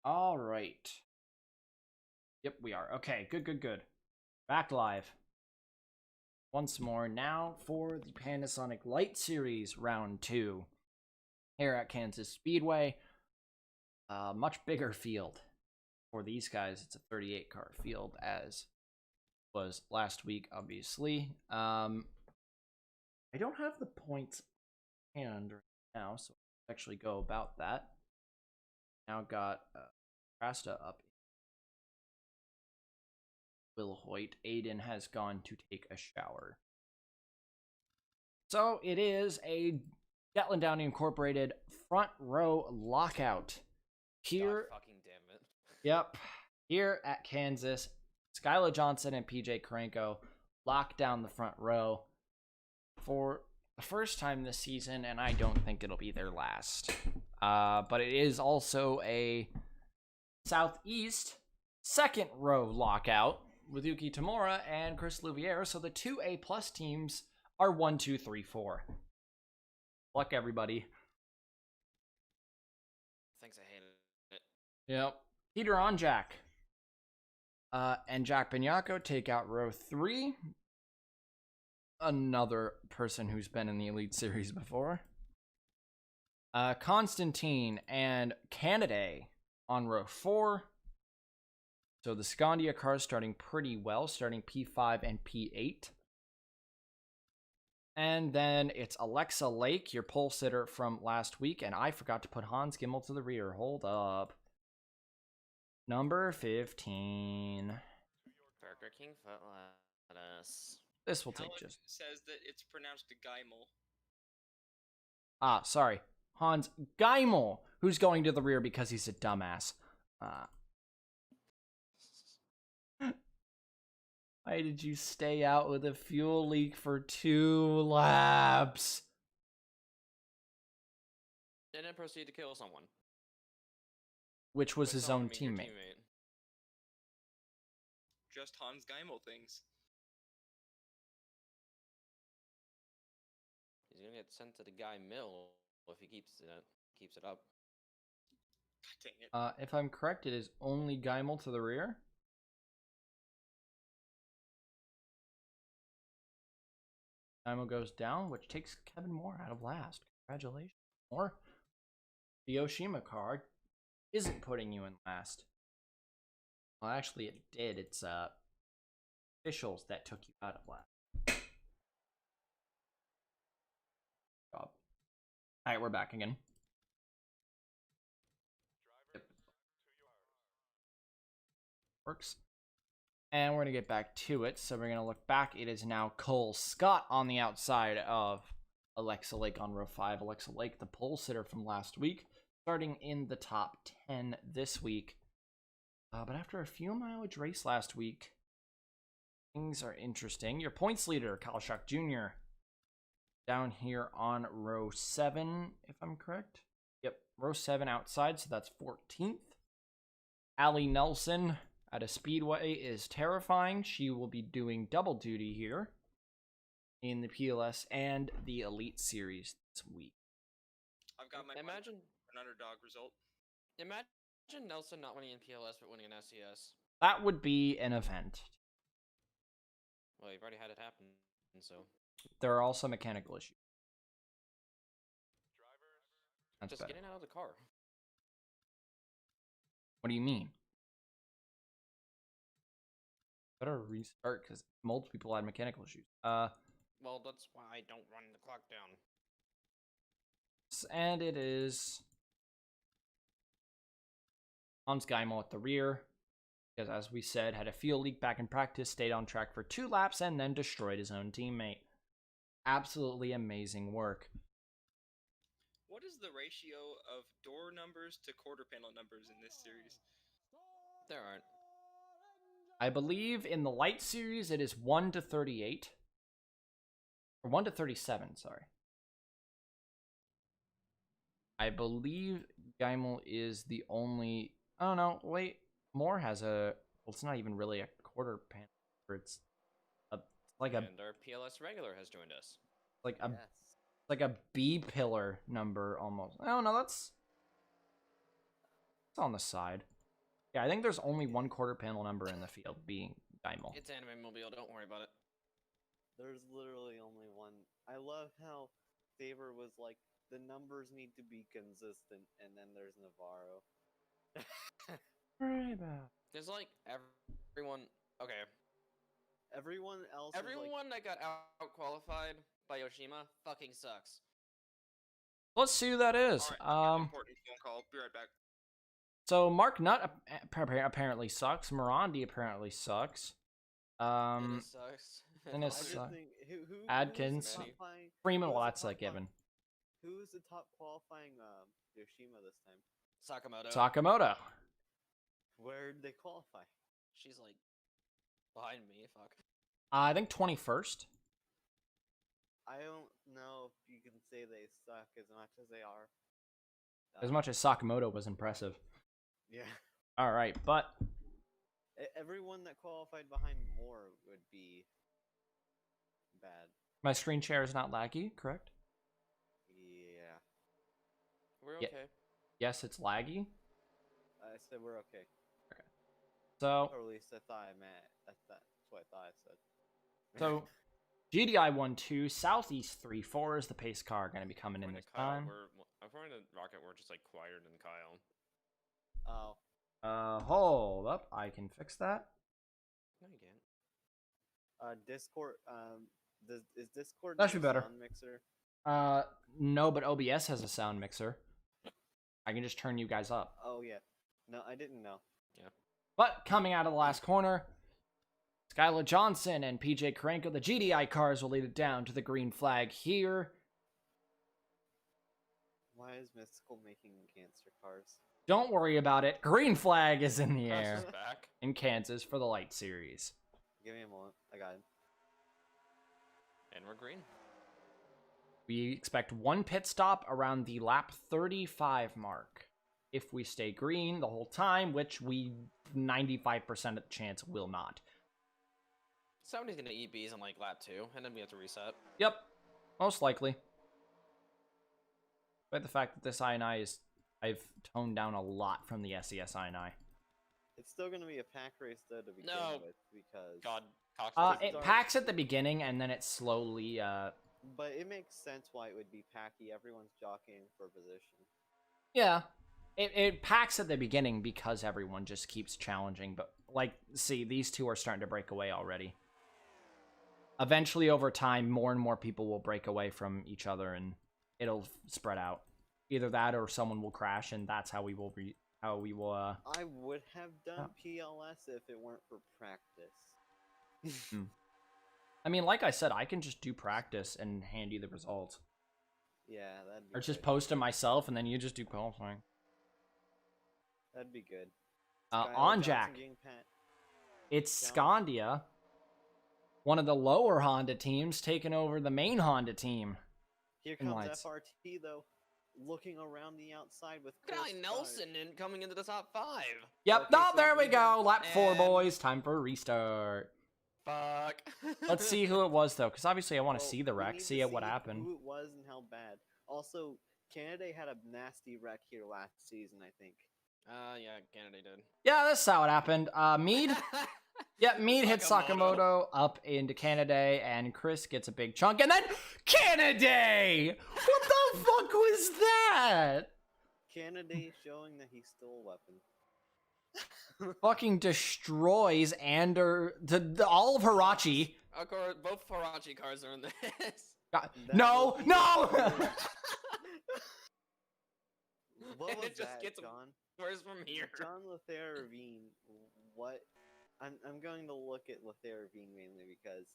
All right. Yep, we are. Okay, good. Back live. Once more now for the Panasonic Light Series Round 2 here at Kansas Speedway. Much bigger field for these guys. It's a 38 car field, as was last week, obviously. I don't have the points hand right now, so let's actually go about that. Now got Rasta up. Will Hoyt. Aiden has gone to take a shower. So it is a Gatlin Downey Incorporated front row lockout. Here, God fucking damn it. Yep. Here at Kansas, Skylar Johnson and PJ Karenko lock down the front row for the first time this season, and I don't think it'll be their last. But it is also a Southeast second row lockout with Yuki Tamura and Chris Louviere, so the two A+ teams are 1, 2, 3, 4. Luck, everybody. Thanks, I hated it. Yep. Peter on Jack. And Jack Bignacco take out row 3. Another person who's been in the Elite Series before. Constantine and Canada on row 4. So the Scandia cars starting pretty well, starting P5 and P8. And then it's Alexa Lake, your pole sitter from last week, and I forgot to put Hans Gimmel to the rear. Hold up. Number 15. Burger King foot lettuce. This will take Alex just... says that it's pronounced Geimel. Ah, sorry. Hans Geimel, who's going to the rear because he's a dumbass. Why did you stay out with a fuel leak for 2 laps? And then proceed to kill someone. Which was his own Being your teammate. Just Hans Geimel things. He's gonna get sent to the guy mill if he keeps it up. God dang it. If I'm correct, it is only Geimel to the rear. Geimel goes down, which takes Kevin Moore out of last. Congratulations, Moore. The Oshima car isn't putting you in last. Well, actually, it did. It's officials that took you out of last. Job. All right, we're back again. Yep. Works. And we're going to get back to it. So we're going to look back. It is now Cole Scott on the outside of Alexa Lake on row 5. Alexa Lake, the pole sitter from last week, starting in the top 10 this week. But after a few mileage race last week, things are interesting. Your points leader, Kyle Schuck Jr., down here on row 7, if I'm correct. Yep, row 7 outside, so that's 14th. Allie Nelson at a Speedway is terrifying. She will be doing double duty here in the PLS and the Elite Series this week. I've got my Imagine an underdog result. Imagine Nelson not winning in PLS but winning in SCS. That would be an event. Well, you've already had it happen, so There are also mechanical issues. That's just better. get in out of the car. What do you mean? Better restart because multiple people had mechanical issues. Well, that's why I don't run the clock down. And it is Hans Geimel at the rear, because as we said, had a fuel leak back in practice, stayed on track for 2 laps, and then destroyed his own teammate. Absolutely amazing work. What is the ratio of door numbers to quarter panel numbers in this series? There aren't. I believe in the Light Series it is 1 to 38. Or 1 to 37, sorry. I believe Geimel is the only... Oh, no, wait. Moore has a... Well, it's not even really a quarter panel. It's like a... And our PLS regular has joined us. Like a... Yes. Like a B pillar number almost. Oh, no, that's... It's on the side. Yeah, I think there's only one quarter panel number in the field, being Daimel. It's Anime Mobile, don't worry about it. There's literally only one. I love how Saber was like, the numbers need to be consistent, and then there's Navarro. Right about. There's like everyone. Okay. Everyone else is like, Everyone that got out qualified by Yoshima fucking sucks. Let's see who that is. Alright, important phone call. Be right back. So Mark Nutt apparently sucks. Morandi apparently sucks. It sucks. and I it's, just uh, think, who Adkins. was the top five- Freeman, who well, was the that's top a given. Who was the top qualifying Yoshima this time? Sakamoto. Sakamoto. Where did they qualify? She's like behind me. Fuck. I think 21st. I don't know if you can say they suck as much as they are. As much as Sakamoto was impressive. Yeah. All right, but Everyone that qualified behind Moore would be bad. my screen share is not laggy, correct? Yeah. We're Yeah. okay. Yes, it's laggy. I said we're okay. So, Or at least I thought I meant. That's what I thought I said. so GDI 1-2, Southeast 3-4 is the pace car going to be coming in According this to Kyle, time. according to Rocket, we're just like quieter than Kyle. Oh. Hold up, I can fix that. No, you can't. Discord. Is Discord That should be the better. sound mixer? No, but OBS has a sound mixer. I can just turn you guys up. Oh yeah. No, I didn't know. But coming out of the last corner, Skylar Johnson and PJ Karenko, the GDI cars will lead it down to the green flag here. Why is Mystical making cancer cars? Don't worry about it. Green flag is in the Crash air is back. in Kansas for the light series. Give me a moment. I got it. And we're green. We expect one pit stop around the lap 35 mark. If we stay green the whole time, which we 95% of the chance will not. Somebody's gonna eat bees on like lap 2, and then we have to reset. Yep, most likely. But the fact that this INI is, I've toned down a lot from the SES INI. It's still gonna be a pack race though to begin No. with because. God, Cox. It packs at the beginning and then it slowly, But it makes sense why it would be packy. Everyone's jockeying for position. yeah. It packs at the beginning because everyone just keeps challenging. But, like, see, these two are starting to break away already. Eventually, over time, more and more people will break away from each other and it'll spread out. Either that or someone will crash, and that's how we will I would have done PLS if it weren't for practice. I mean, like I said, I can just do practice and hand you the results. Yeah, that'd be Or just good. post them myself, and then you just do qualifying. That'd be good. On Johnson Jack, getting pat- it's down. Scandia, one of the lower Honda teams, taking over the main Honda team. Here and comes lights. FRT though, looking around the outside with. Look at Chris Ali Nelson in coming into the top 5. Yep, Okay, no, so there we we go. have- Lap 4, And- boys. Time for a restart. Fuck. Let's see who it was, though, because obviously I want to Well, see the we wreck, need to see what see happened. Who it was and how bad. Also, Canada had a nasty wreck here last season, I think. Yeah, Canada did. Yeah, that's how it happened. Mead? Yep, Mead hit Sakamoto up into Canada, and Chris gets a big chunk, and then Canada! What the fuck was that? Canada showing that he's still a weapon. Fucking destroys all of Hirachi. Of course, both Farachi cars are in this. God, That no, was- no! What was It just that, gets John? Where's from here? John Lothair Ravine. What? I'm going to look at Lothair Ravine mainly because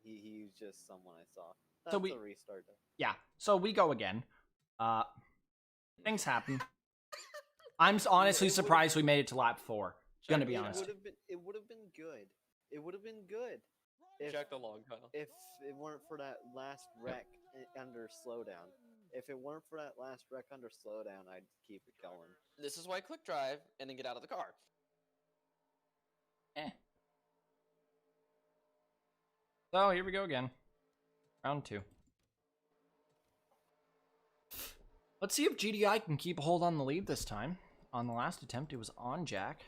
he's just someone I saw. That's So we- a restart. Though. Yeah, so we go again. Things happen. I'm honestly surprised we made it to lap 4. Gonna be honest. It would have been good. It would have been good. If, Check the log, Kyle. if it weren't for that last wreck under slowdown. If it weren't for that last wreck under slowdown, I'd keep it going. This is why quick drive and then get out of the car. So here we go again. Round 2. Let's see if GDI can keep a hold on the lead this time. on the last attempt, it was on Jack,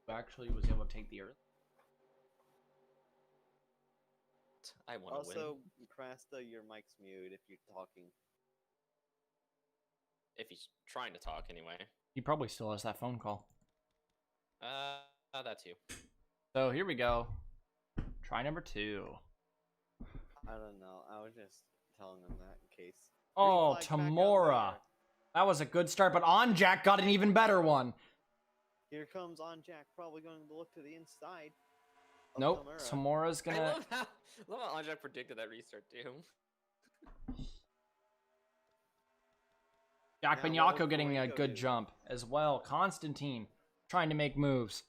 who actually was able to take the earth. I want to win. Also, Krasta, your mic's muted if you're talking. If he's trying to talk, anyway. He probably still has that phone call. That too. So here we go. Try number 2. I don't know. I was just telling them that in case. Oh, Green flag back out Tamora. there. That was a good start, but On Jack got an even better one. Here comes On Jack, probably going to look to the inside. of Nope, Tamura. Tamora's I gonna... love how Anjak predicted that restart too. Jack Now, Binyako what getting a Rico good do? jump as well. Constantine trying to make moves.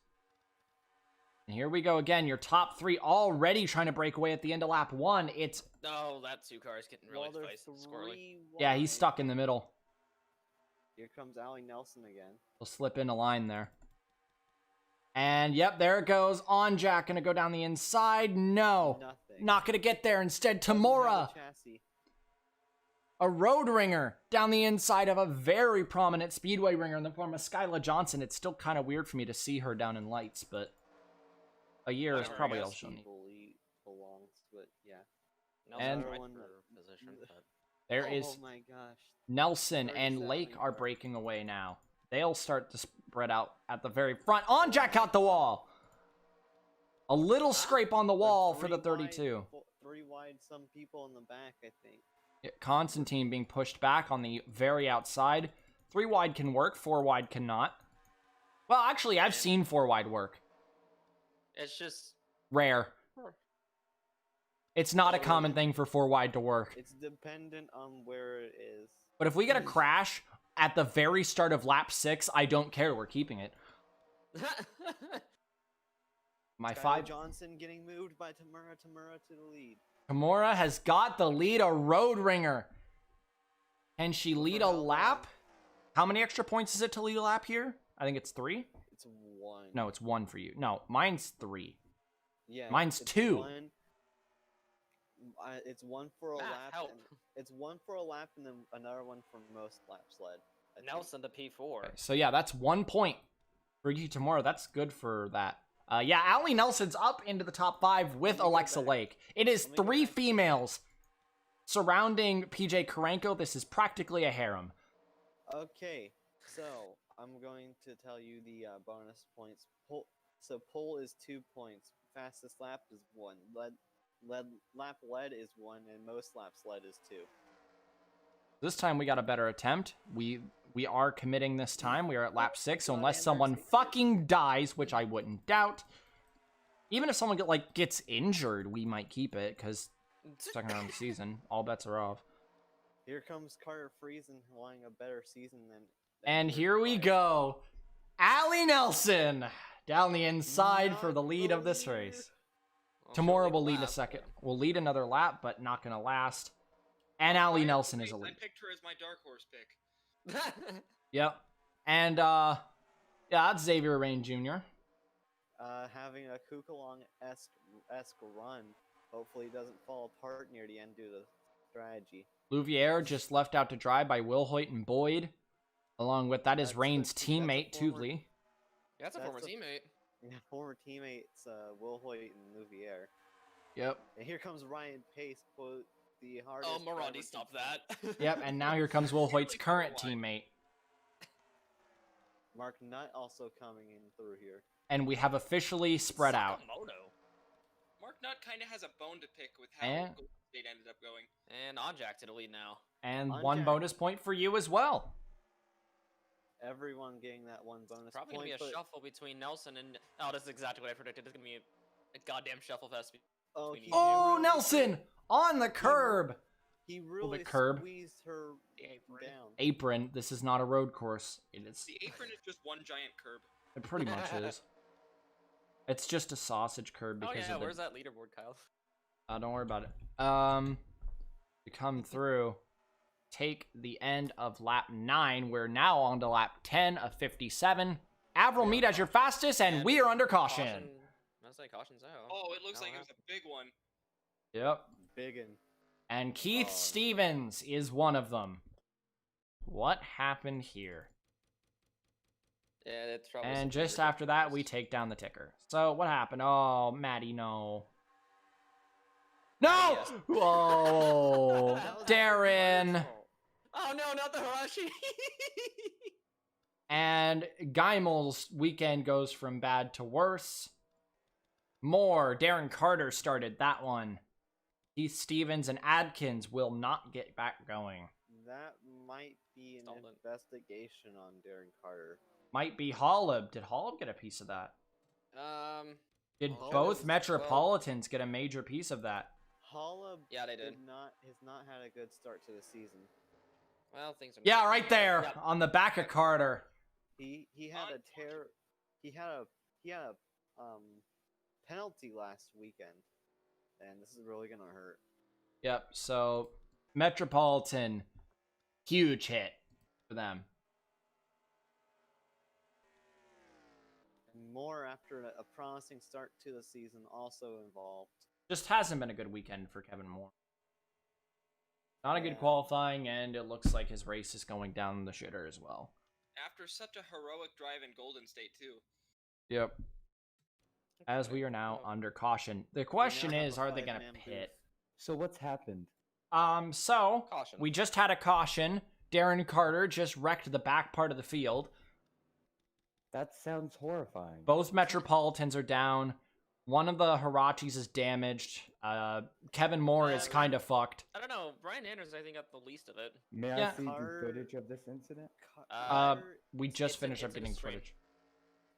And here we go again. Your top 3 already trying to break away at the end of lap 1. It's... No, that 2 car is getting really Well, they're squirrely. 3 Yeah, he's wide. stuck in the middle. Here comes Allie Nelson again. He'll slip in a line there. And yep, there it goes. On Jack gonna go down the inside. No, Nothing. not gonna get there. Instead, Doesn't have a Tamora, chassis. a road ringer down the inside of a very prominent Speedway ringer in the form of Skyla Johnson. It's still kind of weird for me to see her down in lights, but a year is Whatever, I probably guess all she'll need. Belongs, but yeah. And- Nelson's right One for that- position, but There oh is my gosh. Nelson and 37 Lake are car. breaking away now. They'll start to spread out at the very front. On Jack out the wall. A little scrape on the They're wall for the 3 wide, 32. 3 wide, some people in the back, I think. Yeah, Constantine being pushed back on the very outside. 3 wide can work, 4 wide cannot. Well, actually, I've seen 4 wide work. it's just Rare. It's not a common thing for 4 wide to work. It's dependent on where it is. But if we get a crash at the very start of lap 6, I don't care. We're keeping it. My Skylar 5... Johnson getting moved by Tamura to the lead. Tamora has got the lead, a road ringer. Can she lead a how long? lap? How many extra points is it to lead a lap here? I think it's 3. It's 1. No, it's 1 for you. No, mine's 3. Yeah. mine's it's 2. It's 1 for a Math, lap. help. And it's 1 for a lap and then another one for most laps led. I think. Nelson the P4. Okay, so yeah, that's 1 point for you tomorrow. That's good for that. Yeah, Allie Nelson's up into the top 5 with Let me go Alexa back. Lake. It is Let me go 3 back. females surrounding PJ Karenko. This is practically a harem. Okay, so I'm going to tell you the bonus points. Pole is 2 points. Fastest lap is 1. Lap led is 1, and most laps led is 2. This time we got a better attempt. We are committing this time. We are at lap 6, so Well, unless and someone there's- fucking dies, which I wouldn't doubt, even if someone gets injured, we might keep it because second round of the season, all bets are off. Here comes Carter Friesen, wanting a better season than And yours here we prior. go, Allie Nelson down the inside for Not the lead of this the leader. race. Well, Tomorrow she'll will lead a lap. second. We'll lead another lap, but not gonna last. And Allie Nelson is a I lead. picked her as my dark horse pick. Yep. And yeah, that's Xavier Rain Jr. Having a Kukalong-esque run. Hopefully, it doesn't fall apart near the end due to strategy. Louvier just left out to dry by Will Hoyt and Boyd. Along with that is That's Rain's that's a teammate, former- Tuvely. That's a former That's a- teammate. Yeah, former teammates Will Hoyt and Louvier. Yep. And here comes Ryan Pace, quote, the hardest. Oh, driver Morandi, to stop beat." that. Yep, and now here comes Will Hoyt's Really current cool line. teammate. Mark Nutt also coming in through here. And we have officially spread out. Sakamoto. Mark Nutt kind of has a bone to pick with how Eh? Golden State ended up going. And Anjak to the lead now. And On 1 Jack. bonus point for you as well. Everyone getting that 1 bonus Probably point. gonna be a but- shuffle between Nelson and. Oh, this is exactly what I predicted. This is gonna be a goddamn shuffle fest. Oh, between he you. Oh, really- Nelson! On the curb! He really curb. squeezed her The apron. down. Apron. This is not a road course. It is. The apron is just one giant curb. It pretty much is. It's just a sausage curb Oh because yeah, of the... where's that leaderboard, Kyle? Don't worry about it. To come through, take the end of lap 9. We're now on to lap 10 of 57. Avril Mead as your fastest, and we are under caution. I say caution's out. Oh, it looks Now like it what was a big one. Yep. Biggin. And Keith Oh. Stevens is one of them. what happened here? Yeah, that's probably. And something just after that, we ridiculous. take down the ticker. So what happened? Oh, Maddie, no. No! yes. Whoa, That was Darren. Oh no, not the Harashi! And Geimel's weekend goes from bad to worse. More. Darren Carter started that one. Heath Stevens and Adkins will not get back going. That might be an Stalled it. investigation on Darren Carter. Might be Hollab. Did Hollab get a piece of that? Did Hollab both was- Metropolitans get a major piece of that? Holla Yeah, they did. has not had a good start to the season. Well, things are. Yeah, not- right there Yep. on the back of Carter. He had a tear. He had a penalty last weekend, and this is really gonna hurt. Yep. So Metropolitan, huge hit for them. And more after a promising start to the season also involved. Just hasn't been a good weekend for Kevin Moore. Not a good Yeah. qualifying, and it looks like his race is going down the shitter as well. After such a heroic drive in Golden State too. Yep. As we are now Oh. under caution. The question have is, a are they going to five-man pit? booth. So what's happened? So Caution. we just had a caution. Darren Carter just wrecked the back part of the field. That sounds horrifying. Both Metropolitans are down. One of the Hirachis is damaged. Kevin Moore is kind of fucked. I don't know. Brian Anders, I think, got the least of it. May I Yeah. see Carter- the footage of this incident? Carter, We just It's in- finished up it's in getting the stream. footage.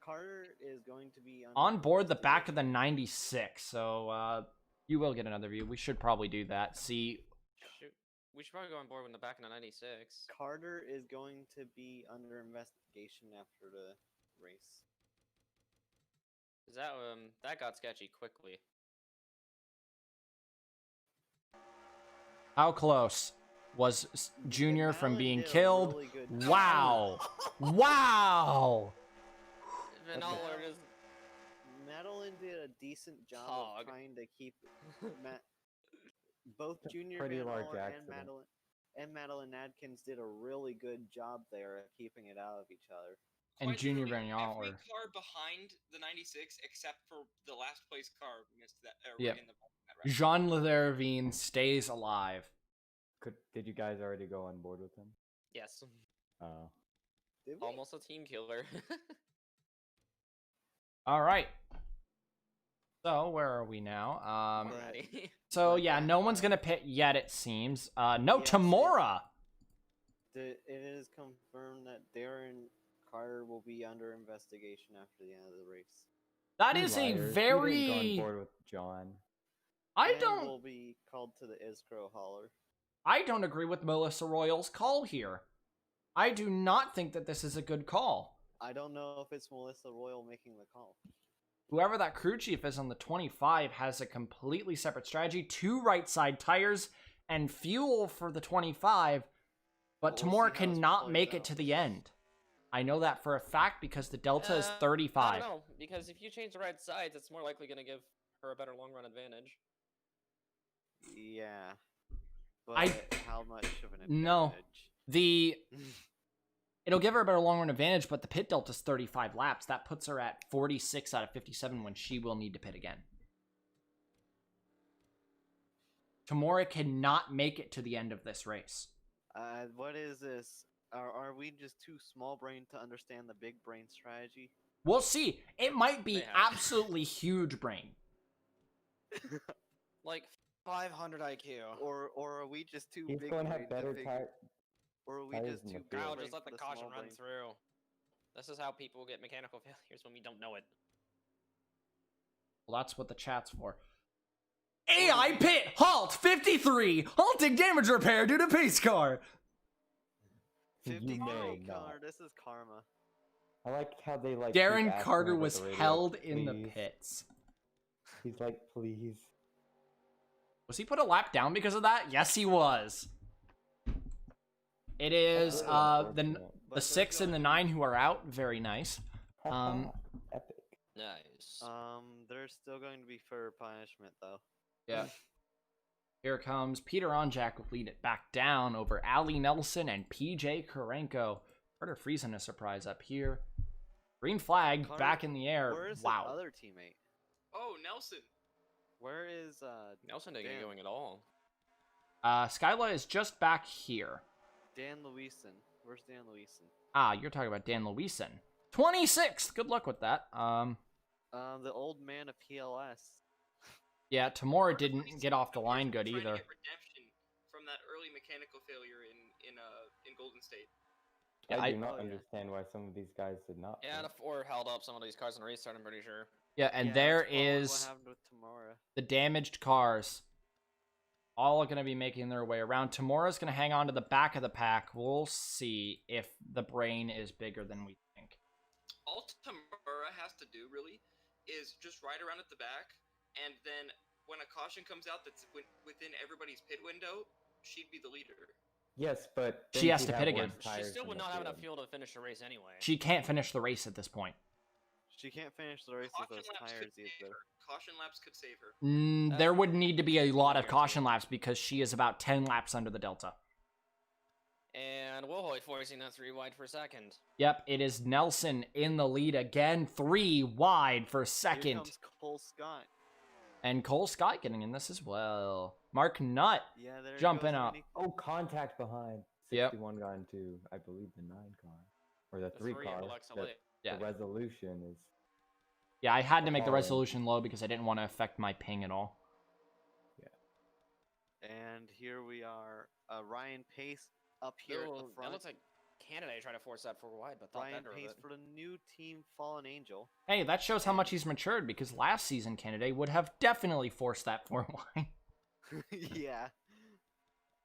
Carter is going to be On board the back of the 96, so you will get another view. We should probably do that. See, Shoot. We should probably go on board with the back in the 96. Carter is going to be under investigation after the race. Is that got sketchy quickly. how close was Junior from Madeline being did a killed? really good job. Wow. Wow. Van Aller is. Madeline did a decent job Hog. of trying to keep both Junior Pretty Van large Aller accident. and Madeline Adkins did a really good job there at keeping it out of each other. And Quite Junior literally, Van every Aller. car behind the 96 except for the last place car missed that. Yep. In the that round. Jean Levervine stays alive. Did you guys already go on board with him? Yes. Did we? Almost a team killer. All right. So where are we now? Already. So yeah, no one's gonna pit yet. It seems. No, Yes, Tamora. It is confirmed that Darren Carter will be under investigation after the end of the race. That You is liars. a You didn't go on very. board with John. I And don't. will be called to the ISCRO hauler. I don't agree with Melissa Royal's call here. I do not think that this is a good call. I don't know if it's Melissa Royal making the call. Whoever that crew chief is on the 25 has a completely separate strategy. 2 right side tires and fuel for the 25, but We'll Tamora see how this cannot plays make it out. to the end. I know that for a fact because the delta is 35. I don't know, because if you change the right sides, it's more likely going to give her a better long run advantage. Yeah. But I- how much of an advantage? No. It'll give her a better long run advantage, but the pit delta is 35 laps. That puts her at 46 out of 57 when she will need to pit again. Tamora cannot make it to the end of this race. What is this? Are we just too small brain to understand the big brain strategy? We'll see. It might be They have. absolutely huge brain. Like 500 IQ. Or are we just too He's big going to brain have better figure? tire. Or are we tires just in too the big field. I'll brain just let for the the small caution run brain? through. This is how people get mechanical failures when we don't know it. Well, that's what the chat's for. AI pit halt 53 halting damage repair due to pace car. You 53 may car, not. this is karma. I like how they like. keep Darren asking Carter over was the radio, held in the "Please." pits. He's like, please. Was he put a lap down because of that? Yes, he was. It is That's the unfortunate. the 6 and the 9 who are out. Very nice. Epic. Nice. There's still going to be further punishment though. Yeah. Here comes Peter Onjak with lead it back down over Ali Nelson and PJ Kurenko. Carter Friesen a surprise up here. Green flag Carter, back in the air. Where is Wow. the other teammate? Oh, Nelson. Where is Nelson didn't get Dan? going at all. Skyla is just back here. Dan Luisen? Where's Dan Luisen? Ah, you're talking about Dan Luisen. 26th. Good luck with that. The old man of PLS. Yeah, Tamora didn't get off the line good Trying to either. get redemption from that early mechanical failure in Golden State. Yeah, I do not oh, yeah. understand why some of these guys did not. Yeah, play. the 4 held up some of these cars in the restart, I'm pretty sure. Yeah, and Yeah, there that's probably is what happened with Tamara. the damaged cars. All going to be making their way around. Tamora's going to hang on to the back of the pack. We'll see if the brain is bigger than we think. All Tamura has to do really is just ride around at the back, and then when a caution comes out that's within everybody's pit window, she'd be the leader. Yes, but She then has she'd to have pit worse again. She tires still in would the not have enough field. fuel to finish the race anyway. She can't finish the race at this point. She can't finish the race with Caution those laps tires could save either. her. Caution laps could save her. There would need to be a lot of Guaranteed. caution laps because she is about 10 laps under the delta. And Wilhoit forcing that 3 wide for second. Yep, it is Nelson in the lead again. 3 wide for Here second. comes Cole Scott. And Cole Scott getting in this as well. Mark Nutt Yeah, there Jumping goes up. Nick- Oh, contact behind. Yep. 61 got into, I believe, the 9 car. Or the The 3 3 car. of Alexa that Lee. Yeah. The resolution is... Yeah, I had to make the Orange. resolution low because I didn't want to affect my ping at all. And here we are, Ryan Pace up here at Ooh, the that front. looks like Canada tried to force that 4 wide, but thought Ryan better of Pace it. for the new team Fallen Angel. Hey, that shows how much he's matured because last season Kennedy would have definitely forced that 4 wide. Yeah.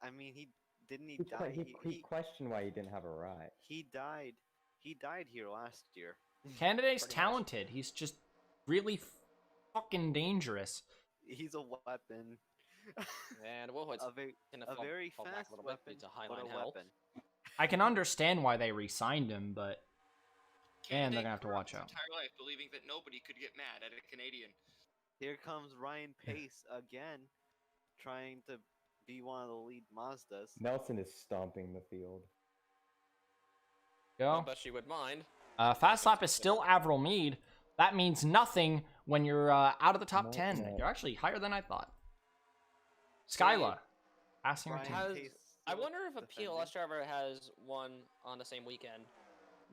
I mean, he He die. questioned why he didn't have a ride. He died. He died here last year. Canada's Pretty much. talented. He's just really fucking dangerous. He's a weapon. And Wilhoit's a very, gonna a fall- very fall back fast a little bit, weapon, needs a high but line a help. weapon. I can understand why they re-signed him, but man, they're gonna have to grew up watch his out. entire life believing that nobody could get mad at a Canadian. Here comes Ryan Pace again, trying to be one of the lead Mazdas. Nelson is stomping the field. I Go. bet she would mind. Fast lap is still Avril Mead. That means nothing when you're out of the top No, 10. no. You're actually higher than I thought. Skyla, passing her Ryan team. Has- Pace I still wonder if a defending. PLS driver has won on the same weekend.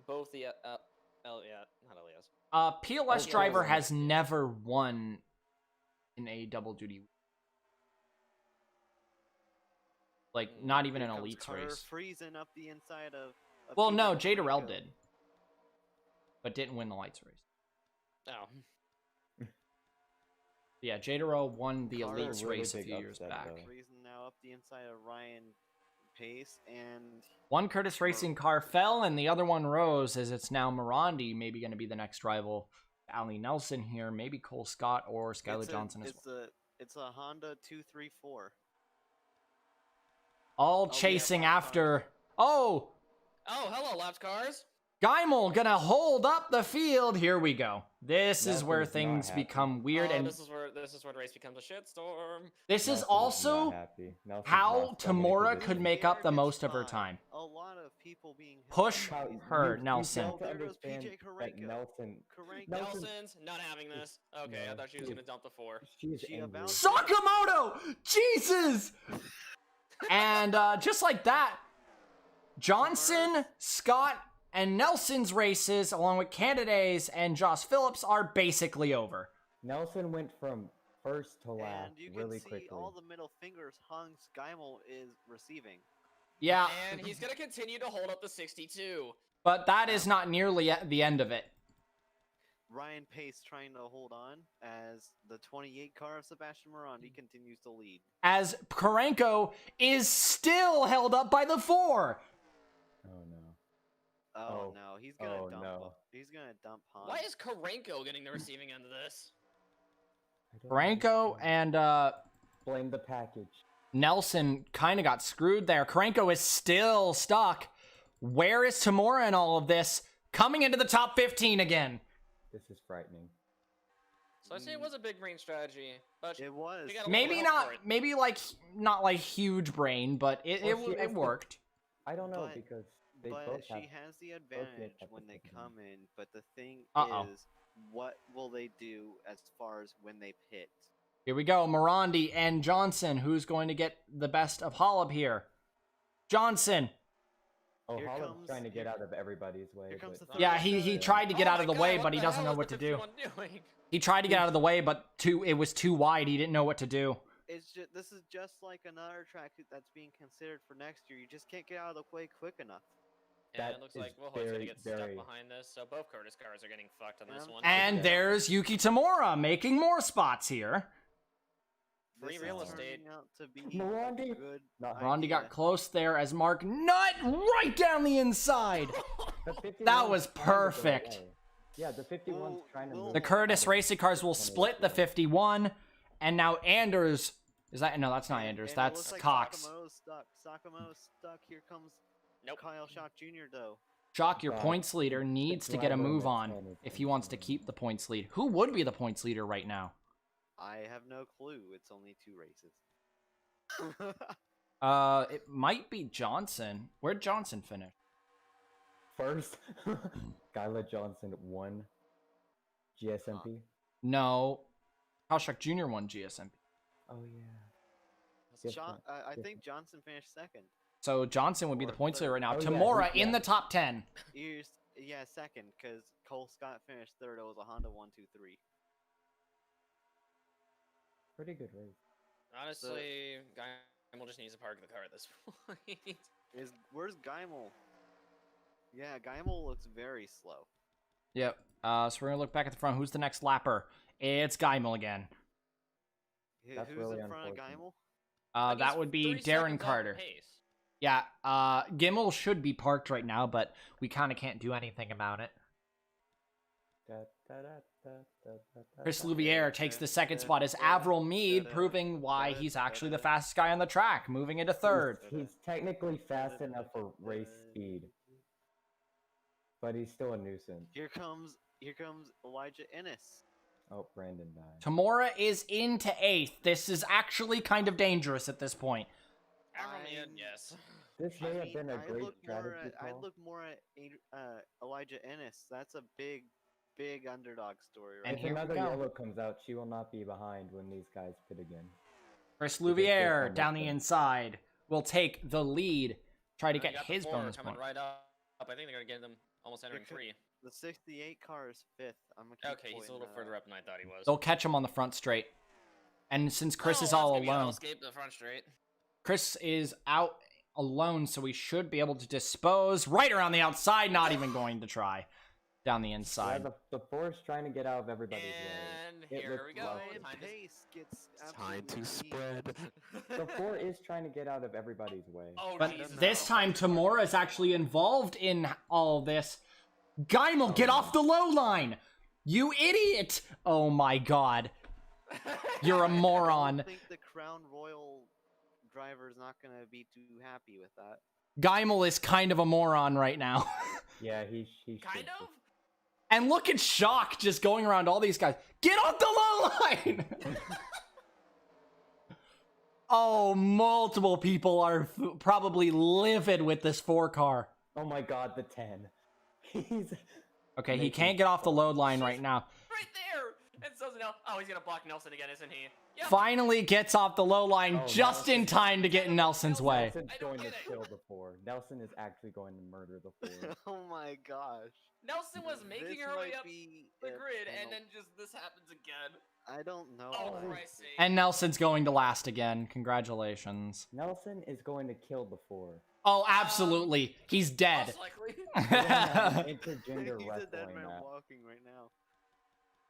Both the yeah, not Elias. PLS Oh, driver yeah. has never won in a double duty. Like, not even Here an comes elites Carter race. Freezing up the inside of Well, PJ no, Jay Franco. Durrell did. But didn't win the lights race. Oh, Yeah, Jay Durrell won the Carter, elites really race a big few years upset, back. though. Freezing now up the inside of Ryan Pace, and One Curtis Racing car fell and the other one rose, as it's now Morandi maybe going to be the next rival. Ali Nelson here, maybe Cole Scott or Skylar Johnson as well. it's a Honda 234. All we have chasing lap after... Oh! oh, hello, laps cars. Geimel gonna hold up the field. Here we go. This is Nelson where is not things happy. become weird, Oh, and this is where the race becomes a shitstorm. this is Nelson also not happy. Nelson's how lost so many Tamora positions. could make up the It's most of her fine. time. A lot of people being held Push up by these her, You Nelson. fail to There goes understand PJ that Kurenko. Nelson, Kurenko. Nelson- Nelson's not having this. Okay, I No, thought she was she gonna dump the 4. she is She angry. about- Sakamoto! Jesus! And just like that, Johnson, Scott, and Nelson's races, along with Canada's and Josh Phillips, are basically over. Nelson went from first to last And you can really see quickly. all the middle fingers Hans Geimel is receiving. Yeah, And he's gonna continue to hold up the 62. but that is not nearly at the end of it. Ryan Pace trying to hold on as the 28 car of Sebastian Morandi continues to lead. As Kurenko is still held up by the 4. Oh no. Oh, Oh. no, he's gonna Oh, dump. no. He's gonna dump Hans. Why is Karenko getting the receiving end of this? I don't Kurenko understand. and Blame the package. Nelson kind of got screwed there. Kurenko is still stuck. Where is Tamora in all of this? Coming into the top 15 again. This is frightening. So I say it was a big brain strategy, but It was. We got a Maybe Well, not. for it. Maybe like not like huge brain, but Well, she it has the- worked. I don't know But- because they But both she have. has the have advantage the when they same come in. But the thing Uh-oh. is, what will they do as far as when they pit? Here we go, Morandi and Johnson. Who's going to get the best of Holub here? Johnson. Oh, Here Holland's comes- trying to get here- out of everybody's way. here comes but- the Yeah, he tried to get Oh out my of the God, way, what but he the doesn't hell know is what the to do. 51 doing? He tried to get out of the way, but it was too wide. He didn't know what to do. It's just this is just like another track that's being considered for next year. You just can't get out of the way quick enough. And That it looks is like Wilhoit's gonna very, get very- stuck behind this, so both Curtis cars are getting fucked on this And one. And Yeah. there's Yuki Tamura making more spots here. Free This real is estate. turning out to be Morandi- a good Morandi idea. got close there as Mark nut right down the inside. The 51's That was trying to go perfect. away. Yeah, the 51's Well, trying to well- move. The Curtis out of racing cars will 20 split the field. 51, and now Anders. Is that no? That's not And- Anders. and it That's looks like Cox. Sakamoto's stuck. Sakamoto's stuck. Here comes Nope. Kyle Shock Jr. though. Shock, your But points leader needs to get a driver move that's on on is if he wants to insane. keep the points lead. Who would be the points leader right now? I have no clue. It's only 2 races. It might be Johnson. Where'd Johnson finish? First, Skylar Johnson won GSMP. No, Kyle Shock Jr. won GSMP. Oh yeah. Yes, I yes, think Johnson finished second. So Johnson would be the Or points leader right now. Oh, yeah, Tamura yeah. in the top 10. Yeah, second, because Cole Scott finished third. It was a Honda 1-2-3. Pretty good race. Honestly, Geimel just needs to park the car at this point. Where's Geimel? Yeah, Geimel looks very slow. Yep. So we're gonna look back at the front. Who's the next lapper? It's Geimel again. That's Who's really in front of unfortunate. Geimel? Like, That he's would be 3 Darren seconds off the Carter. pace. Yeah. Gimmel should be parked right now, but we kind of can't do anything about it. Chris Louviere takes the second spot as Avril Mead, proving why he's actually the fastest guy on the track, moving into third. He's technically fast enough for race speed, but he's still a nuisance. Here comes Elijah Ennis. Oh, Brandon died. Tamura is into 8th. This is actually kind of dangerous at this point. Avril Mead, yes. This may have been a I'd great look more strategy at, I'd call. look more at Elijah Ennis. That's a big underdog story, right? And If here we another go. yellow comes out, she will not be behind when these guys pit again. Chris Because they Louviere come down with the them. inside will take the lead, try to They get got the his 4 bonus coming point. right up. I think they're gonna get them almost entering could- 3. The 68 car is 5th. I'm gonna keep Okay, he's a pointing little that further out. up than I thought he was. They'll catch him on the front straight. And since Chris Oh, is that's all gonna be an alone, escape the front straight. Chris is out alone, so we should be able to dispose right around the outside, not even going to try. Down the Yeah, inside. the four is trying to get out of everybody's And way. It here looks we go. rough. And Time to- Pace gets Time to absolutely spread. The four is trying to get out of everybody's way. Oh, But Jesus, this no. time, Tamura is actually involved in all this. Geimel, get off the low line! You idiot! Oh my god. You're a I moron. don't think the Crown Royal driver is not gonna be too happy with that. Geimel is kind of a moron right now. Yeah, he should Kind be. of? And look at Shock just going around all these guys. Get off the low line! Oh, multiple people are probably livid with this 4 car. Oh my god, the 10. He's Okay, he Making can't get off the load line right now. Right there! And so now, oh, he's gonna block Nelson again, isn't he? Yep. Finally gets off the low line Oh, just in Nelson. time to get in Nelson's way. Nelson's I don't going to get it. kill the 4. Nelson is actually going to murder the 4. Oh my gosh. Nelson was making This her way might up be the a grid, and penal- then just this happens again. I don't know. Oh, I- Christ's sake. And Nelson's going to last again. Congratulations. Nelson is going to kill the 4. Oh, absolutely. He's dead. Most likely. We're gonna have an intergender He's a dead wrestling man match. walking right now.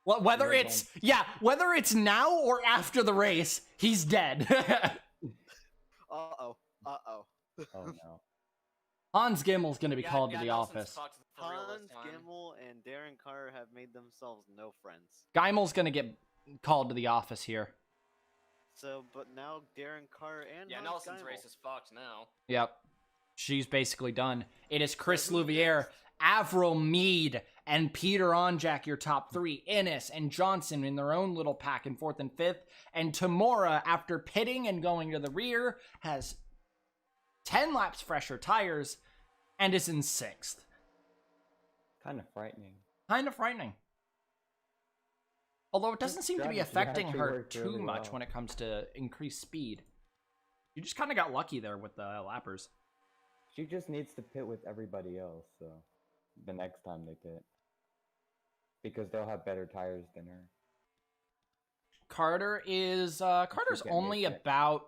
Well, whether Weird it's whether it's now or after the race, he's dead. Uh-oh. Uh-oh. Oh no. Hans Gimmel's going to be Yeah, called yeah, to the Nelson's office. fucked for real Hans this time. Gimmel and Darren Carter have made themselves no friends. Geimel's going to get called to the office here. So, but now Darren Carter and Yeah, Hans Nelson's Geimel. race is fucked now. Yep. She's basically done. It is Chris So who Louviere, next? Avril Mead, and Peter on Jack your top 3. Innes and Johnson in their own little pack in 4th and 5th. And Tamura, after pitting and going to the rear, has 10 laps fresher tires and is in 6th. Kind of frightening. Kind of frightening. Although it doesn't seem to be affecting actually her worked too really much well. when it comes to increased speed. You just kind of got lucky there with the lappers. She just needs to pit with everybody else, so the next time they pit. Because they'll have better tires than her. Carter's getting only it. about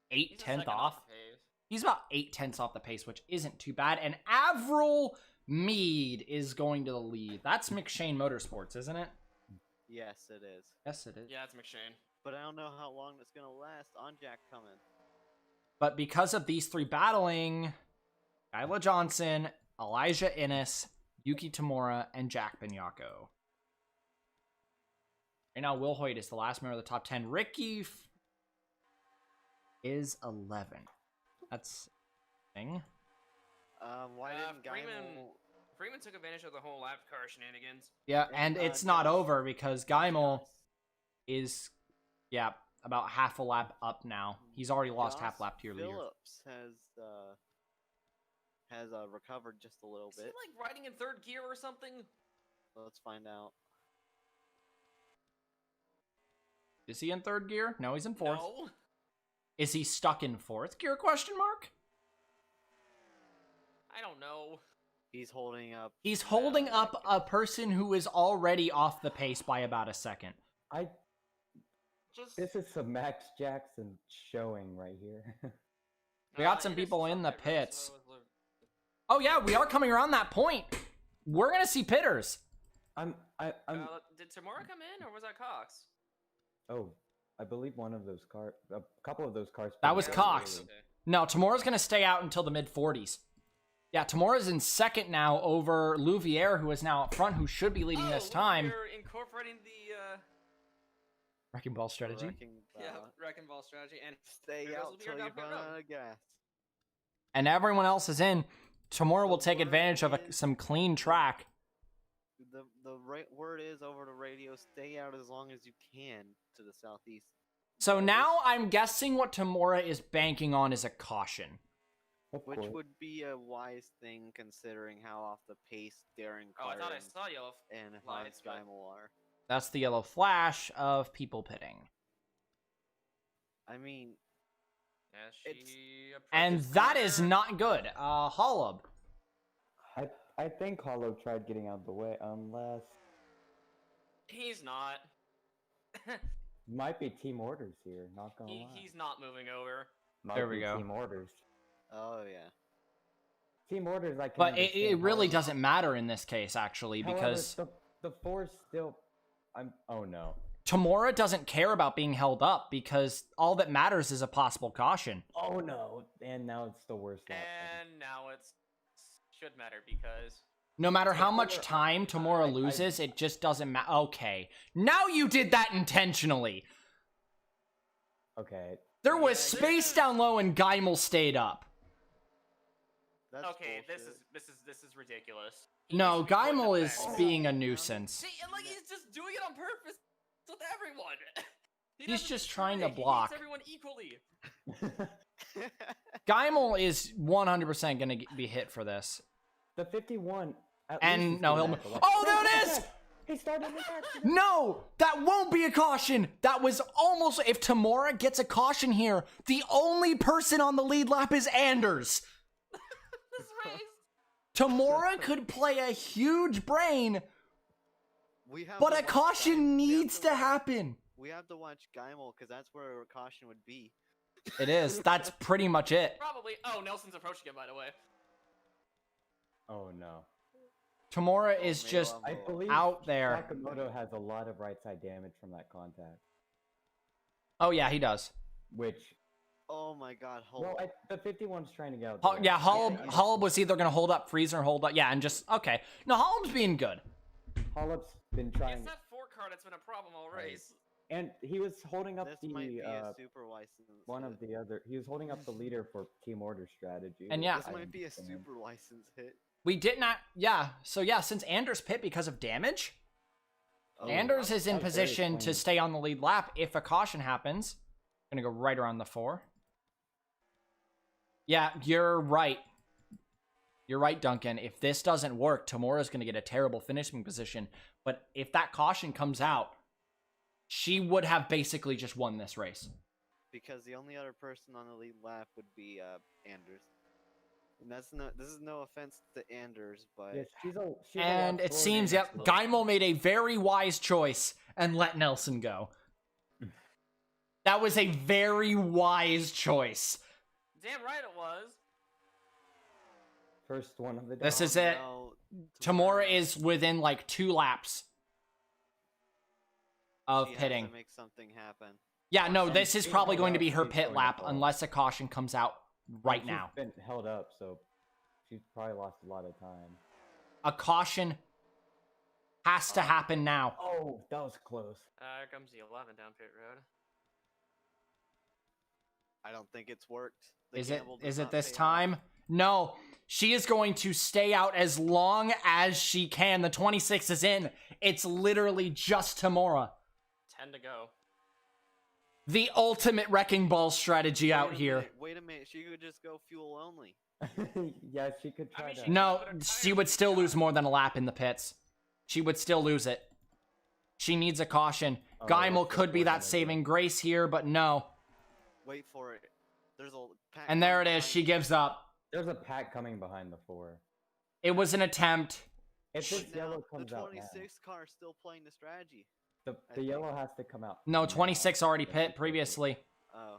He's a 8/10 second off. the pace. He's about 8/10 off the pace, which isn't too bad. And Avril Mead is going to the lead. That's McShane Motorsports, isn't it? Yes, it is. Yes, it is. Yeah, it's McShane. But I don't know how long it's gonna last. On Jack coming. But because of these 3 battling, Kyla Johnson, Elijah Innes, Yuki Tamura, and Jack Binyako. Right now, Will Hoyt is the last member of the top 10. Ricky is 11. That's a thing. Why didn't Freeman took advantage of the whole lap car shenanigans. Yeah, and it's not over because Geimel is, about half a lap up now. He's already lost half lap to your leader. Phillips has recovered just a little Is he bit. like riding in 3rd gear or something? Let's find out. Is he in 3rd gear? No, he's in 4th. No. Is he stuck in 4th gear, question mark? I don't know. He's holding up. He's holding up a person who is already off the pace by about a second. This is some Max Jackson showing right here. We got some people in the pits. Oh yeah, we are coming around that point. We're gonna see pitters. I'm Did Tamura come in, or was that Cox? Oh, I believe one of those cars, a couple of those cars. That was pitted Cox. early. Okay. No, Tamura's gonna stay out until the mid-40s. Yeah, Tamura's in 2nd now over Louviere, who is now up front, who should be leading this time. You're incorporating the Wrecking ball strategy. wrecking ball strategy, and Stay there goes out Louviere till you down pit run road. out of gas. And everyone else is in. Tamura will take advantage of some clean track. The right word is over the radio. Stay out as long as you can to the southeast. So now I'm guessing what Tamura is banking on is a caution. Of Which course. would be a wise thing considering how off the pace Darren Oh, I Carter thought I saw yellow. and lights, Hans but- Geimel are. That's the yellow flash of people pitting. I mean, As It's- she And approaches that is corner. not good. Hollub. I think Hollow tried getting out of the way, unless He's not. might be team orders here. Not gonna lie. He's not moving over. Might There we be go. Team orders. oh yeah. Team orders. I can. But it understand. really However- doesn't matter in this case, actually, however, because the force still. Oh no. Tamura doesn't care about being held up because all that matters is a possible caution. Oh no. And now it's the worst lap. And now it's should matter because No matter how much Tamura- time Tamura loses, it just doesn't matter. Okay. Now you did that intentionally. Okay. There was Yeah, space down low and Geimel stayed up. That's okay, bullshit. this is ridiculous. He No, needs to be put in the Geimel is back. being a nuisance. See, and like he's just doing it on purpose with everyone. He He's doesn't just trying to discriminate. He block. hates everyone equally. Geimel is 100% going to be hit for this. The 51. at least And is no, gonna he'll. have to let- Oh, there it is! He started the accident. No, that won't be a caution. That was almost. If Tamura gets a caution here, the only person on the lead lap is Anders. This race. Tamura could play a huge brain, We have but to a watch caution Geimel. needs to happen. We have to watch Geimel because that's where a caution would be. It is. That's pretty much it. Probably. Oh, Nelson's approaching him, by the way. Oh no. Tamura is maybe just. I'll I go. believe Out there. Sakamoto has a lot of right side damage from that contact. Oh yeah, he does. Which, Oh my God! Hold. well, the 51's trying to get out. the way. Yeah, Hollub Yeah, Hollub was either gonna hold up Freezer or hold up. Yeah, and just okay. No, Hollub's being good. Hollub's been trying, It's that four card that's been a problem all Right. race. and he was holding up This the might be a super license. one of the other. He was holding up the leader for team order strategy. And which yeah. I This might be a understand. super license hit. We did not. Yeah. So yeah, since Anders pit because of damage, Oh, Anders is in that's very position to clean. stay on the lead lap if a caution happens. Gonna go right around the 4. Yeah, you're right. You're right, Duncan. If this doesn't work, Tamura's gonna get a terrible finishing position. But if that caution comes out, she would have basically just won this race. because the only other person on the lead lap would be Anders. And this is no offense to Anders, but Yeah, she's a And lot it slower seems, than yep, us. Geimel made a very wise choice and let Nelson go. That was a very wise choice. Damn right it was. First one of the day. This is it. no, Tamura is within like 2 laps of she has pitting. to make something happen. Yeah, no, And this is she's probably held going to up, be her she's pit going lap up. unless a caution comes out right She's now. been held up, so she's probably lost a lot of time. A caution has to happen now. Oh, that was close. Here comes the 11 down pit road. I don't think it's worked. The Is it gamble does not this pay off. time? No. She is going to stay out as long as she can. The 26 is in. It's literally just Tamura. 10 to go. The ultimate wrecking ball strategy Wait out a here. minute, wait a minute, she could just go fuel only. Yeah, she could try mean, to. she- No, But her she tires would are still shot. lose more than a lap in the pits. She would still lose it. She needs a caution. Oh, Geimel that's could be that unfortunate, saving grace here, but no. Wait for it. There's a pack And there it coming is. behind She you. gives up. There's a pack coming behind the 4. It was an attempt. If this Now, yellow comes the out now, 26 car is still playing the strategy. the yellow has to come out. No, now. 26 already If pit it's previously. Oh.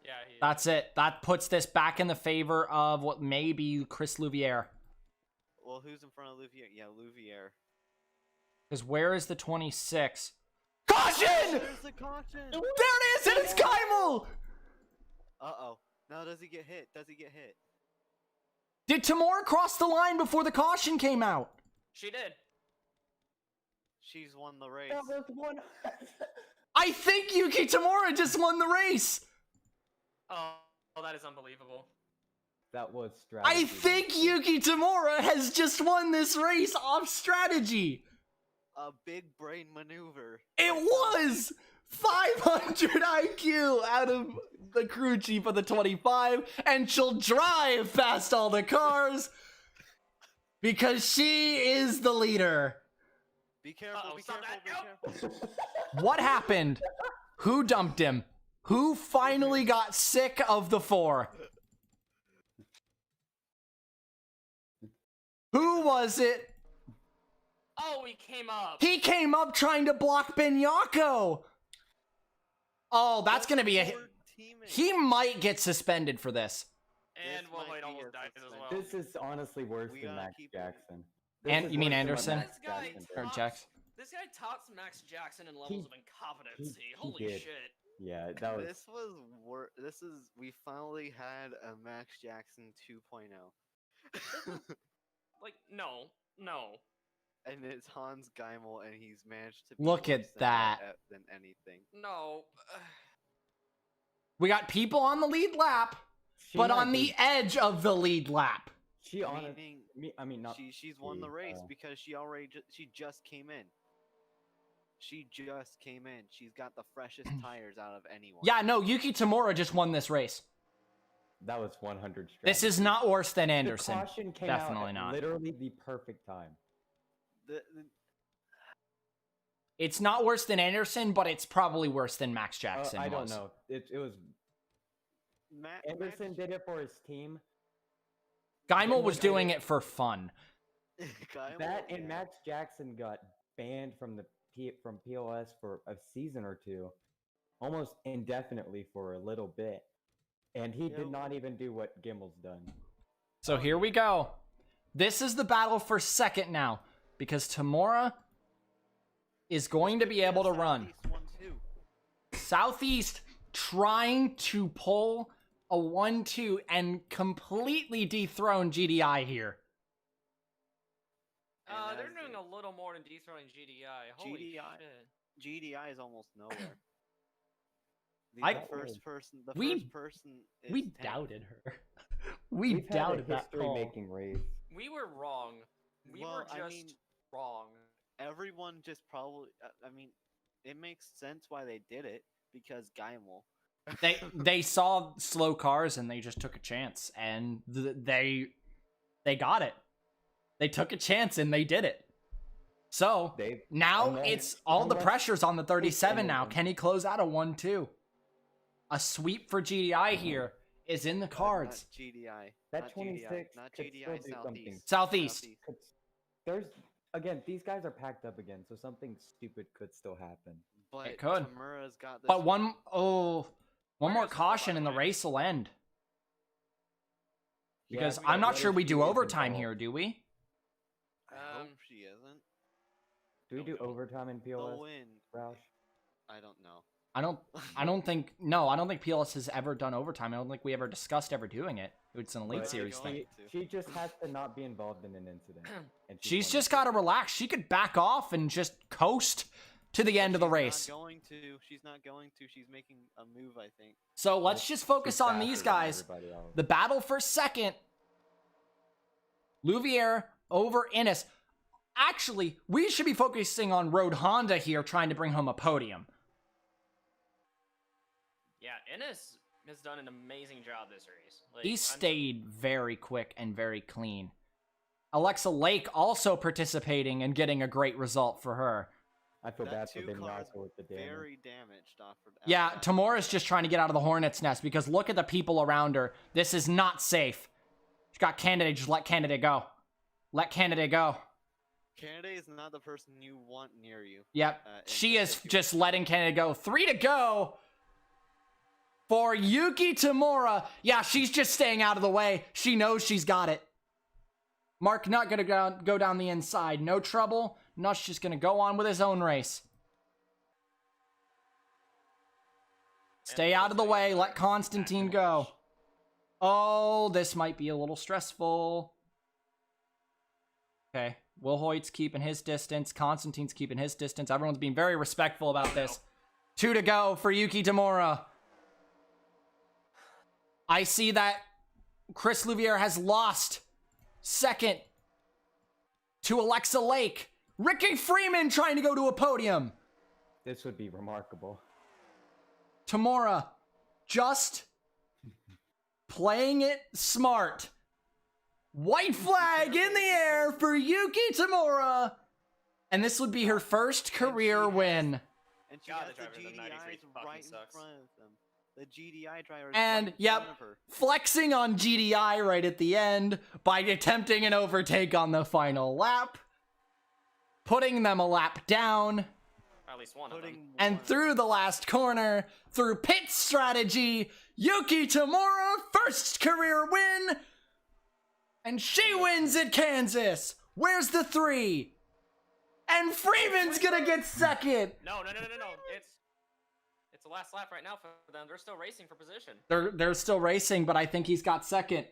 Yeah, he That's it. That puts this back in the favor of what may be Chris Louviere. Well, who's in front of Louviere? Yeah, Louviere. Because where is the 26? Caution! There's the caution! There it is, and it's Geimel! Uh-oh. Now does he get hit? Does he get hit? Did Tamura cross the line before the caution came out? She did. She's won the race. That was one. I think Yuki Tamura just won the race. Oh, that is unbelievable. That was strategy. I think Yuki Tamura has just won this race off strategy. A big brain maneuver. It was 500 IQ out of the crew chief of the 25, and she'll drive past all the cars because she is the leader. Be careful, Uh-oh, be stop careful, be that. careful. What happened? Who dumped him? Who finally got sick of the 4? Who was it? Oh, he came up. He came up trying to block Benyako. Oh, that's gonna be a. Poor teammate. He might get suspended for this. And This well, might wait, be almost a died as well. suspended. This is honestly worse We than gotta Max keep it. Jackson. And- is you mean worse than what Anderson? Max This guy Jackson Or did. Jax. This guy tops Max Jackson in levels of incompetency. he Holy did. shit. Yeah, that was. This was This is we finally had a Max Jackson 2.0. Like, no. And it's Hans Geimel, and he's managed to be Look at worse that. than anything. No. We got people on the lead lap, She but might on the be- edge of the lead lap. She Meaning I mean, not. she's won the she, race because she just came in. She just came in. She's got the freshest tires out of anyone. Yeah, no, Yuki Tamura just won this race. That was 100. This is strategy. not worse than The Anderson. caution came out Definitely at not. Literally the perfect time. The, It's not worse than Anderson, but it's probably worse than Max Jackson I don't was. know. It was Anderson did it for his team. Geimel was doing it for fun. Geimel, That and yeah. Max Jackson got banned from from POS for a season or two, almost indefinitely for a little bit, and he Yeah, did not even do what Gimel's done. So here we go. This is the battle for second now, because Tamura is going to be able to run. Southeast one, too. Southeast trying to pull a 1-2 and completely dethrone GDI here. And They're as doing the- a little more than dethroning GDI. Holy GDI. shit. GDI is almost nowhere. I- The first person. We- Is We 10th. doubted her. We We've doubted had a that call. history-making race. We were wrong. We Well, were just I mean, wrong. everyone just probably. I mean, it makes sense why they did it because Geimel. They saw slow cars and they just took a chance, and they got it. They took a chance and they did it. So now it's all the pressure's on the 37 now. Can he close out a 1-2? A sweep for GDI here is in the cards. Not GDI. That not 26 GDI, not could GDI. still do something. Southeast. There's again, these guys are packed up again, so something stupid could still happen. But It could. Tamura's got this. But one more Where's caution the and the line? race will end. Yeah, Because we I'm got not sure we do Rose overtime involved. here, do we? I hope she isn't. Do we do overtime in PLS, The win. Roush? I don't know. I don't think PLS has ever done overtime. I don't think we ever discussed ever doing it. It's an Elite But Series thing. She just has to not be involved in an incident. And She's just got to relax. She could back off and just coast to the end of the race. She's not going to. She's making a move, I think. So let's just focus on these guys. The battle for second. Louvier over Innes. Actually, we should be focusing on Road Honda here, trying to bring home a podium. Yeah, Ennis has done an amazing job this race. Like, He stayed very quick and very clean. Alexa Lake also participating and getting a great result for her. I feel bad for two Ben cars Russell with the damage. very damaged off. Yeah, Tamura's just trying to get out of the hornet's nest because look at the people around her. This is not safe. She's got Candidate. Just let Candidate go. Let Candidate go. Candidate is not the person you want near you. Yep. in She this is situation. just letting Candidate go. 3 to go for Yuki Tamura. Yeah, she's just staying out of the way. She knows she's got it. Mark not going to go down the inside. No trouble. Nutt's just going to go on with his own race. Stay out of the way. Let Constantine go. Oh, this might be a little stressful. Okay. Will Hoyt's keeping his distance. Constantine's keeping his distance. Everyone's being very respectful about this. 2 to go for Yuki Tamura. I see that Chris Louvier has lost second to Alexa Lake. Ricky Freeman trying to go to a podium. This would be remarkable. Tamura just playing it smart. White flag in the air for Yuki Tamura. And this would be her first career win. And she God, has the driver in the 93 GDIs fucking right in sucks. front of them. The GDI driver is And, right in yep, front of her. flexing on GDI right at the end by attempting an overtake on the final lap. Putting them a lap down. At least one of them. And through the last corner, through pit strategy, Yuki Tamura, first career win. And she wins at Kansas. Where's the 3? And Freeman's gonna get second. No. It's the last lap right now for them. They're still racing for position. They're still racing, but I think he's got second.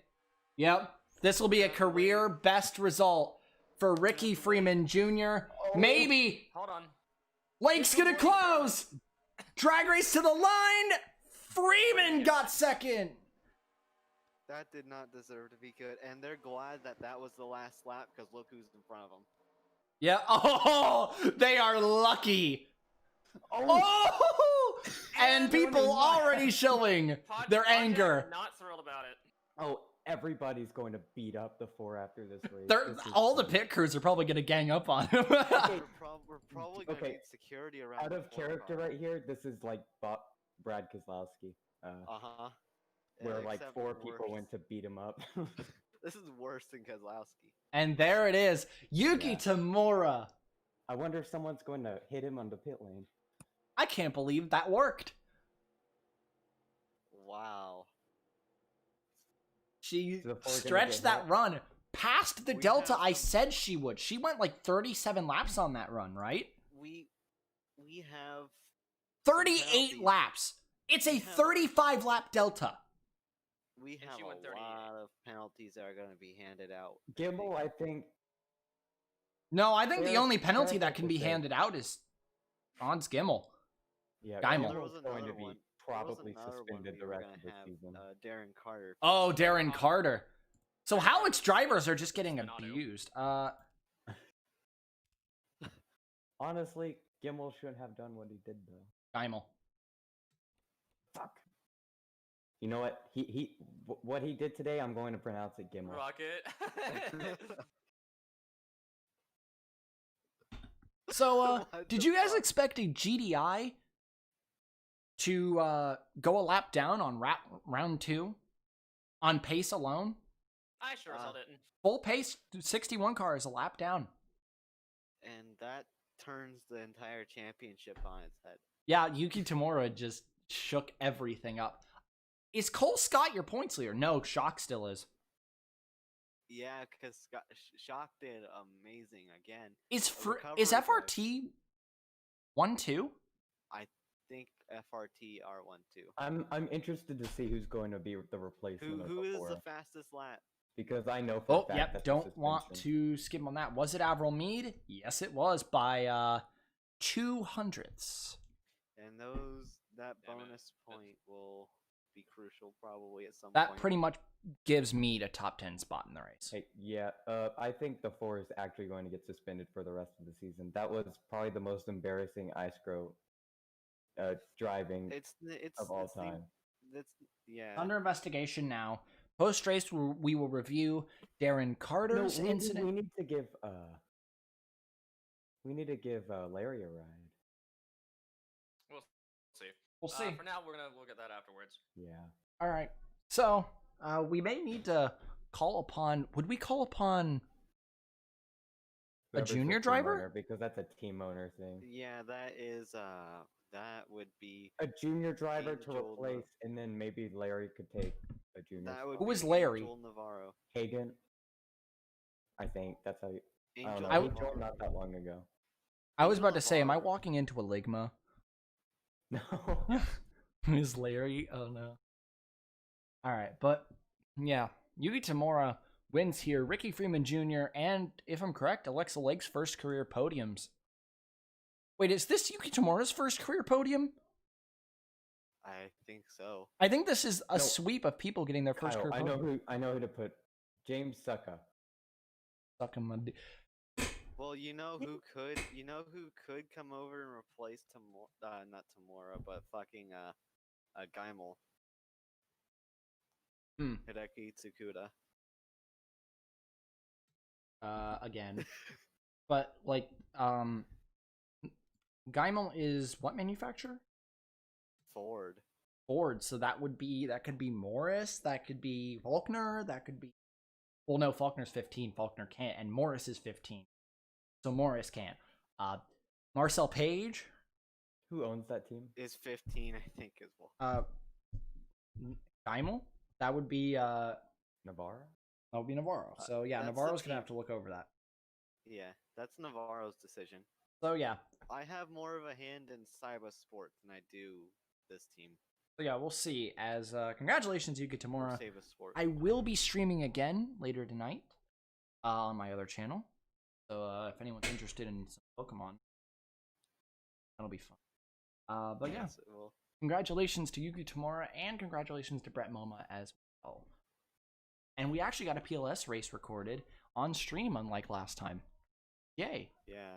Yep. This will be a career best result for Ricky Freeman Jr. Maybe Hold on. Lake's gonna close. Drag race to the line. Freeman got second. That did not deserve to be good, and they're glad that that was the last lap because look who's in front of them. Yeah. Oh, they are lucky. Oh, and people already showing their anger. Not thrilled about it. Oh, everybody's going to beat up the 4 after this race. They're, This is all the crazy. pit crews are probably gonna gang up on him. We're probably going to Okay. need security around. Out the of four character car. right here, this is like Brad Kozlowski. Uh-huh. Where like except 4 worse. people went to beat him up. This is worse than Kozlowski. And there it is, Yuki Yeah. Tamura. I wonder if someone's going to hit him on the pit lane. I can't believe that worked. Wow. She So the 4 gonna stretched get that hit? run past the We delta have I some- said she would. She went like 37 laps on that run, right? We have 38 penalties. laps. It's a We have- 35 lap delta. we And have she a went 38. lot of penalties that are going to be handed out. Gimbal, I think. No, I think the Fair- only penalty fair that can be to say. handed out is Hans Gimmel. Yeah, Geimel. There was Gimmel's going to another be one. probably There was another one suspended we the were rest gonna of the have, season. Darren Carter. Oh, Darren Carter. So Howlett's drivers are just getting Spin auto. abused. Honestly, Gimmel shouldn't have done what he did though. Geimel. Fuck. You know what? What he did today, I'm going to pronounce it Gimmel. Rocket. So, What did the you guys fuck? expect a GDI to go a lap down on round 2 on pace alone? I sure as hell didn't. Full pace, 61 car is a lap down. And that turns the entire championship on its head. Yeah, Yuki Tamura just shook everything up. Is Cole Scott your points leader? No, Shock still is. Yeah, because Shock did amazing again. Is recovery FRT 1-2? I think FRT R12. I'm interested to see who's going to be the replacement of Who is before, the fastest lap? because I know for a Oh, fact yep. that's a Don't want suspension. to skim on that. Was it Avril Mead? Yes, it was by 200ths. And that Damn it. bonus point will be crucial probably at some That point. pretty much gives Mead a top 10 spot in the race. Hey, yeah, I think the 4 is actually going to get suspended for the rest of the season. That was probably the most embarrassing ISCRO driving It's of all the- time. yeah. Under investigation now. Post race, we will review Darren Carter's incident. We need to give Larry a ride. We'll see. We'll see. For now, we're gonna look at that afterwards. Yeah. All right. So we may need to call upon. Would we call upon a Whoever's the junior team driver? owner, because that's a team owner thing. Yeah, that would be A junior driver to Angel replace, and then maybe Larry could take a junior. that would Who be was Larry? Angel Navarro. Hagen? I think that's how. I don't Angel know. He Navarro. joined not that long ago. I was Angel about to say, am I Navarro. walking into a Ligma? No. Is Larry? Oh no. All right, but yeah, Yuki Tamura wins here. Ricky Freeman Jr. and, if I'm correct, Alexa Lake's first career podiums. Wait, is this Yuki Tamura's first career podium? I think so. I think this is a No. sweep of people getting their first Kyle, career I know podium. who to put. James Sucka. Suck on my dick. Well, you know who could come over and replace not Tamura, but fucking Geimel. Hideki Tsukuda. Again. But like Geimel is what manufacturer? Ford. Ford, so that could be Morris, that could be Faulkner, that could be, well, no, Faulkner's 15, Faulkner can't, and Morris is 15, so Morris can't. Marcel Page, Who owns that team? Is 15, I think, as well. Geimel, that would be Navarro? Navarro. So yeah, That's the Navarro's gonna team. have to look over that. Yeah, that's Navarro's decision. So yeah, I have more of a hand in Cyber Sport than I do this team. so yeah, we'll see. As congratulations, Yuki Or Tamura. Save a Sport. I will be streaming again later tonight on my other channel. So if anyone's interested in some Pokemon, that'll be fun. But yeah, Yes, it will. congratulations to Yuki Tamura and congratulations to Brett Moma as well. And we actually got a PLS race recorded on stream, unlike last time. Yay! Yeah.